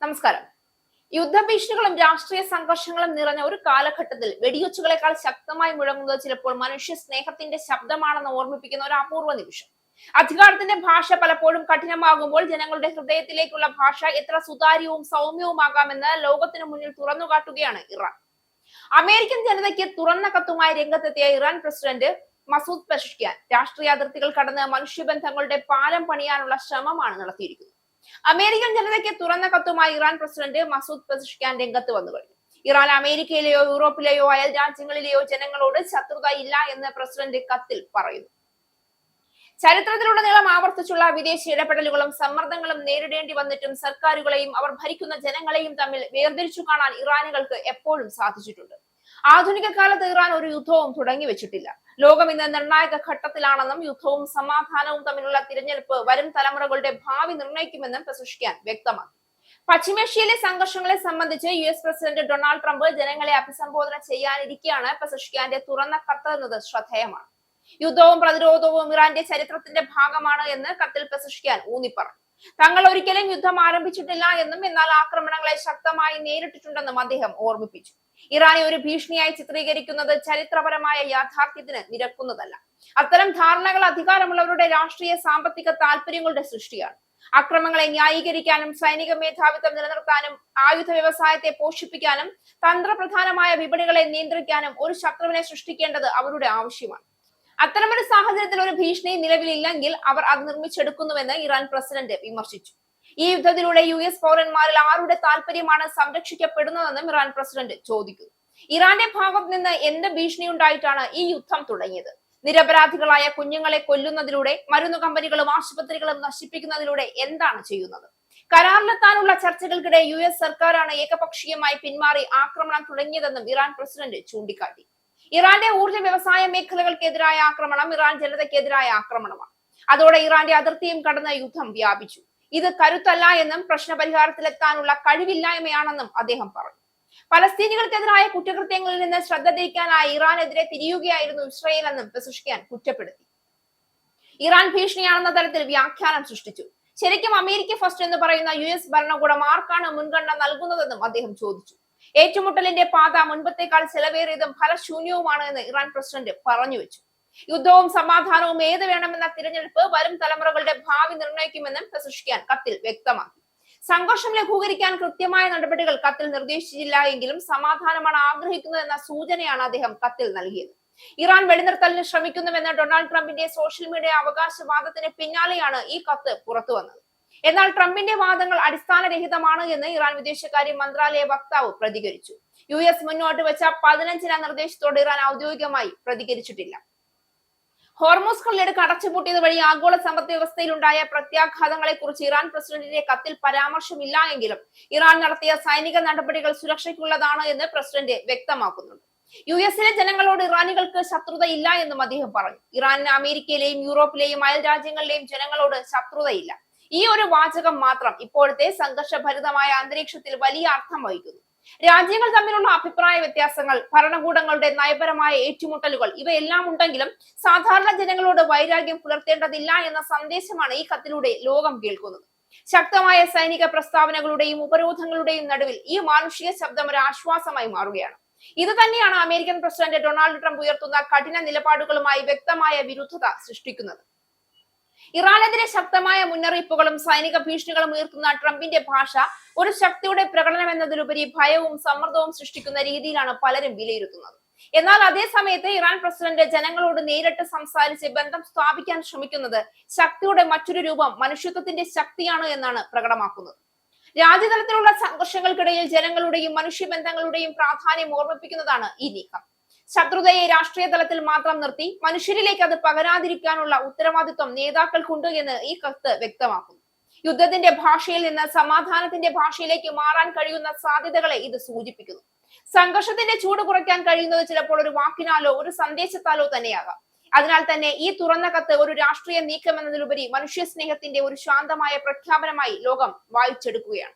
നമസ്കാരം. യുദ്ധഭീഷണികളും രാഷ്ട്രീയ സംഘർഷങ്ങളും നിറഞ്ഞ ഒരു കാലഘട്ടത്തിൽ വെടിയൊച്ചുകളെക്കാൾ ശക്തമായി മുഴങ്ങുന്നത് ചിലപ്പോൾ മനുഷ്യ സ്നേഹത്തിന്റെ ശബ്ദമാണെന്ന് ഓർമ്മിപ്പിക്കുന്ന ഒരു അപൂർവ നിമിഷം. അധികാരത്തിന്റെ ഭാഷ പലപ്പോഴും കഠിനമാകുമ്പോൾ ജനങ്ങളുടെ ഹൃദയത്തിലേക്കുള്ള ഭാഷ എത്ര സുതാര്യവും സൗമ്യവുമാകാമെന്ന് ലോകത്തിനു മുന്നിൽ തുറന്നുകാട്ടുകയാണ് ഇറാൻ. അമേരിക്കൻ ജനതയ്ക്ക് തുറന്ന കത്തുമായി രംഗത്തെത്തിയ ഇറാൻ പ്രസിഡന്റ് മസൂദ് പെസഷ്കിയാൻ രാഷ്ട്രീയ അതിർത്തികൾ കടന്ന് മനുഷ്യബന്ധങ്ങളുടെ പാലം പണിയാനുള്ള ശ്രമമാണ് നടത്തിയിരിക്കുന്നത്. അമേരിക്കൻ ജനതയ്ക്ക് തുറന്ന കത്തുമായി ഇറാൻ പ്രസിഡന്റ് മസൂദ് പെസഷ്കിയാൻ രംഗത്ത് വന്നു കഴിഞ്ഞു. ഇറാൻ അമേരിക്കയിലെയോ യൂറോപ്പിലെയോ അയൽ രാജ്യങ്ങളിലെയോ ജനങ്ങളോട് ശത്രുത ഇല്ല എന്ന് പ്രസിഡന്റ് കത്തിൽ പറയുന്നു. ചരിത്രത്തിലുടനീളം ആവർത്തിച്ചുള്ള വിദേശ ഇടപെടലുകളും സമ്മർദ്ദങ്ങളും നേരിടേണ്ടി വന്നിട്ടും സർക്കാരുകളെയും അവർ ഭരിക്കുന്ന ജനങ്ങളെയും തമ്മിൽ വേർതിരിച്ചു കാണാൻ ഇറാനികൾക്ക് എപ്പോഴും സാധിച്ചിട്ടുണ്ട്. ആധുനിക കാലത്ത് ഇറാൻ ഒരു യുദ്ധവും തുടങ്ങി വെച്ചിട്ടില്ല. ലോകം ഇന്ന് നിർണായക ഘട്ടത്തിലാണെന്നും യുദ്ധവും സമാധാനവും തമ്മിലുള്ള തിരഞ്ഞെടുപ്പ് വരും തലമുറകളുടെ ഭാവി നിർണ്ണയിക്കുമെന്നും പെസഷ്കിയാൻ വ്യക്തമാക്കി. പശ്ചിമേഷ്യയിലെ സംഘർഷങ്ങളെ സംബന്ധിച്ച് US പ്രസിഡന്റ് ഡൊണാൾഡ് ട്രംപ് ജനങ്ങളെ അഭിസംബോധന ചെയ്യാനിരിക്കെയാണ് പെസഷ്കിയാന്റെ തുറന്ന കത്ത് എന്നത് ശ്രദ്ധേയമാണ്. യുദ്ധവും പ്രതിരോധവും ഇറാന്റെ ചരിത്രത്തിന്റെ ഭാഗമാണ് എന്ന് കത്തിൽ പെസഷ്കിയാൻ ഊന്നിപ്പറഞ്ഞു. തങ്ങൾ ഒരിക്കലും യുദ്ധം ആരംഭിച്ചിട്ടില്ല എന്നും എന്നാൽ ആക്രമണങ്ങളെ ശക്തമായി നേരിട്ടിട്ടുണ്ടെന്നും അദ്ദേഹം ഓർമ്മിപ്പിച്ചു. ഇറാനെ ഒരു ഭീഷണിയായി ചിത്രീകരിക്കുന്നത് ചരിത്രപരമായ യാഥാർത്ഥ്യത്തിന് നിരക്കുന്നതല്ല. അത്തരം ധാരണകൾ അധികാരമുള്ളവരുടെ രാഷ്ട്രീയ സാമ്പത്തിക താല്പര്യങ്ങളുടെ സൃഷ്ടിയാണ്. അക്രമങ്ങളെ ന്യായീകരിക്കാനും സൈനിക മേധാവിത്വം നിലനിർത്താനും ആയുധ വ്യവസായത്തെ പോഷിപ്പിക്കാനും തന്ത്രപ്രധാനമായ വിപണികളെ നിയന്ത്രിക്കാനും ഒരു ശത്രുവിനെ സൃഷ്ടിക്കേണ്ടത് അവരുടെ ആവശ്യമാണ്. അത്തരമൊരു സാഹചര്യത്തിൽ ഒരു ഭീഷണി നിലവിലില്ലെങ്കിൽ അവർ അത് നിർമ്മിച്ചെടുക്കുന്നുവെന്ന് ഇറാൻ പ്രസിഡന്റ് വിമർശിച്ചു. ഈ യുദ്ധത്തിലൂടെ US പൗരന്മാരിൽ ആരുടെ താല്പര്യമാണ് സംരക്ഷിക്കപ്പെടുന്നതെന്നും ഇറാൻ പ്രസിഡന്റ് ചോദിക്കുന്നു. ഇറാന്റെ ഭാഗത്ത് നിന്ന് എന്ത് ഭീഷണി ഉണ്ടായിട്ടാണ് ഈ യുദ്ധം തുടങ്ങിയത്? നിരപരാധികളായ കുഞ്ഞുങ്ങളെ കൊല്ലുന്നതിലൂടെ മരുന്നു കമ്പനികളും ആശുപത്രികളും നശിപ്പിക്കുന്നതിലൂടെ എന്താണ് ചെയ്യുന്നത്? കരാറിലെത്താനുള്ള ചർച്ചകൾക്കിടെ US സർക്കാരാണ് ഏകപക്ഷീയമായി പിന്മാറി ആക്രമണം തുടങ്ങിയതെന്നും ഇറാൻ പ്രസിഡന്റ് ചൂണ്ടിക്കാട്ടി. ഇറാന്റെ ഊർജ്ജ വ്യവസായ മേഖലകൾക്കെതിരായ ആക്രമണം ഇറാൻ ജനതയ്ക്കെതിരായ ആക്രമണമാണ്. അതോടെ ഇറാന്റെ അതിർത്തിയും കടന്ന യുദ്ധം വ്യാപിച്ചു. ഇത് കരുത്തല്ല എന്നും പ്രശ്നപരിഹാരത്തിലെത്താനുള്ള കഴിവില്ലായ്മയാണെന്നും അദ്ദേഹം പറഞ്ഞു. പലസ്തീനികൾക്കെതിരായ കുറ്റകൃത്യങ്ങളിൽ നിന്ന് ശ്രദ്ധ തിരിക്കാനായി ഇറാനെതിരെ തിരിയുകയായിരുന്നു ഇസ്രയേൽ എന്നും പെസഷ്കിയാൻ കുറ്റപ്പെടുത്തി. ഇറാൻ ഭീഷണിയാണെന്ന തരത്തിൽ വ്യാഖ്യാനം സൃഷ്ടിച്ചു. ശരിക്കും അമേരിക്ക ഫസ്റ്റ് എന്ന് പറയുന്ന US ഭരണകൂടം ആർക്കാണ് മുൻഗണന നൽകുന്നതെന്നും അദ്ദേഹം ചോദിച്ചു. ഏറ്റുമുട്ടലിന്റെ പാത മുൻപത്തേക്കാൾ ചെലവേറിയതും ഫലശൂന്യവുമാണ് എന്ന് ഇറാൻ പ്രസിഡന്റ് പറഞ്ഞു വെച്ചു. യുദ്ധവും സമാധാനവും ഏത് വേണമെന്ന തിരഞ്ഞെടുപ്പ് വരും തലമുറകളുടെ ഭാവി നിർണ്ണയിക്കുമെന്നും പെസഷ്കിയാൻ കത്തിൽ വ്യക്തമാക്കി. സംഘർഷം ലഘൂകരിക്കാൻ കൃത്യമായ നടപടികൾ കത്തിൽ നിർദ്ദേശിച്ചില്ല എങ്കിലും സമാധാനമാണ് ആഗ്രഹിക്കുന്നതെന്ന സൂചനയാണ് അദ്ദേഹം കത്തിൽ നൽകിയത്. ഇറാൻ വെടിനിർത്തലിന് ശ്രമിക്കുന്നുവെന്ന ഡൊണാൾഡ് ട്രംപിന്റെ സോഷ്യൽ മീഡിയ അവകാശവാദത്തിന് പിന്നാലെയാണ് ഈ കത്ത് പുറത്തു വന്നത്. എന്നാൽ ട്രംപിന്റെ വാദങ്ങൾ അടിസ്ഥാനരഹിതമാണ് എന്ന് ഇറാൻ വിദേശകാര്യ മന്ത്രാലയ വക്താവ് പ്രതികരിച്ചു. US മുന്നോട്ട് വെച്ച 15 നിർദ്ദേശത്തോട് ഇറാൻ ഔദ്യോഗികമായി പ്രതികരിച്ചിട്ടില്ല. ഹോർമൂസ് കടലിടുക്ക് അടച്ചുപൂട്ടിയത് വഴി ആഗോള സമ്പദ് വ്യവസ്ഥയിലുണ്ടായ പ്രത്യാഘാതങ്ങളെ കുറിച്ച് ഇറാൻ പ്രസിഡന്റിന്റെ കത്തിൽ പരാമർശമില്ല എങ്കിലും ഇറാൻ നടത്തിയ സൈനിക നടപടികൾ സുരക്ഷയ്ക്കുള്ളതാണ് എന്ന് പ്രസിഡന്റ് വ്യക്തമാക്കുന്നുണ്ട്. US ജനങ്ങളോട് ഇറാനികൾക്ക് ശത്രുതയില്ല എന്നും അദ്ദേഹം പറഞ്ഞു. ഇറാനിന് അമേരിക്കയിലെയും യൂറോപ്പിലെയും അയൽ രാജ്യങ്ങളിലെയും ജനങ്ങളോട് ശത്രുതയില്ല. ഈ ഒരു വാചകം മാത്രം ഇപ്പോഴത്തെ സംഘർഷഭരിതമായ അന്തരീക്ഷത്തിൽ വലിയ അർത്ഥം വഹിക്കുന്നു. രാജ്യങ്ങൾ തമ്മിലുള്ള അഭിപ്രായ വ്യത്യാസങ്ങൾ, ഭരണകൂടങ്ങളുടെ നയപരമായ ഏറ്റുമുട്ടലുകൾ ഇവയെല്ലാം ഉണ്ടെങ്കിലും സാധാരണ ജനങ്ങളോട് വൈരാഗ്യം പുലർത്തേണ്ടതില്ല എന്ന സന്ദേശമാണ് ഈ കത്തിലൂടെ ലോകം കേൾക്കുന്നത്. ശക്തമായ സൈനിക പ്രസ്താവനകളുടെയും ഉപരോധങ്ങളുടെയും നടുവിൽ ഈ മാനുഷിക ശബ്ദം ഒരു ആശ്വാസമായി മാറുകയാണ്. ഇത് തന്നെയാണ് അമേരിക്കൻ പ്രസിഡന്റ് ഡൊണാൾഡ് ട്രംപ് ഉയർത്തുന്ന കഠിന നിലപാടുകളുമായി വ്യക്തമായ വിരുദ്ധത സൃഷ്ടിക്കുന്നത്. ഇറാനെതിരെ ശക്തമായ മുന്നറിയിപ്പുകളും സൈനിക ഭീഷണികളും ഉയർത്തുന്ന ട്രംപിന്റെ ഭാഷ ഒരു ശക്തിയുടെ പ്രകടനം എന്നതിലുപരി ഭയവും സമ്മർദ്ദവും സൃഷ്ടിക്കുന്ന രീതിയിലാണ് പലരും വിലയിരുത്തുന്നത്. എന്നാൽ അതേ സമയത്ത് ഇറാൻ പ്രസിഡന്റ് ജനങ്ങളോട് നേരിട്ട് സംസാരിച്ച് ബന്ധം സ്ഥാപിക്കാൻ ശ്രമിക്കുന്നത് ശക്തിയുടെ മറ്റൊരു രൂപം മനുഷ്യത്വത്തിന്റെ ശക്തിയാണ് എന്നാണ് പ്രകടമാക്കുന്നത്. രാജ്യതലത്തിലുള്ള സംഘർഷങ്ങൾക്കിടയിൽ ജനങ്ങളുടെയും മനുഷ്യബന്ധങ്ങളുടെയും പ്രാധാന്യം ഓർമ്മിപ്പിക്കുന്നതാണ് ഈ നീക്കം. ശത്രുതയെ രാഷ്ട്രീയ തലത്തിൽ മാത്രം നിർത്തി മനുഷ്യരിലേക്ക് അത് പകരാതിരിക്കാനുള്ള ഉത്തരവാദിത്വം നേതാക്കൾക്കുണ്ട് എന്ന് ഈ കത്ത് വ്യക്തമാക്കുന്നു. യുദ്ധത്തിന്റെ ഭാഷയിൽ നിന്ന് സമാധാനത്തിന്റെ ഭാഷയിലേക്ക് മാറാൻ കഴിയുന്ന സാധ്യതകളെ ഇത് സൂചിപ്പിക്കുന്നു. സംഘർഷത്തിന്റെ ചൂട് കുറയ്ക്കാൻ കഴിയുന്നത് ചിലപ്പോൾ ഒരു വാക്കിനാലോ ഒരു സന്ദേശത്താലോ തന്നെയാകാം. അതിനാൽ തന്നെ ഈ തുറന്ന കത്ത് ഒരു രാഷ്ട്രീയ നീക്കം എന്നതിലുപരി മനുഷ്യ സ്നേഹത്തിന്റെ ഒരു ശാന്തമായ പ്രഖ്യാപനമായി ലോകം വായിച്ചെടുക്കുകയാണ്.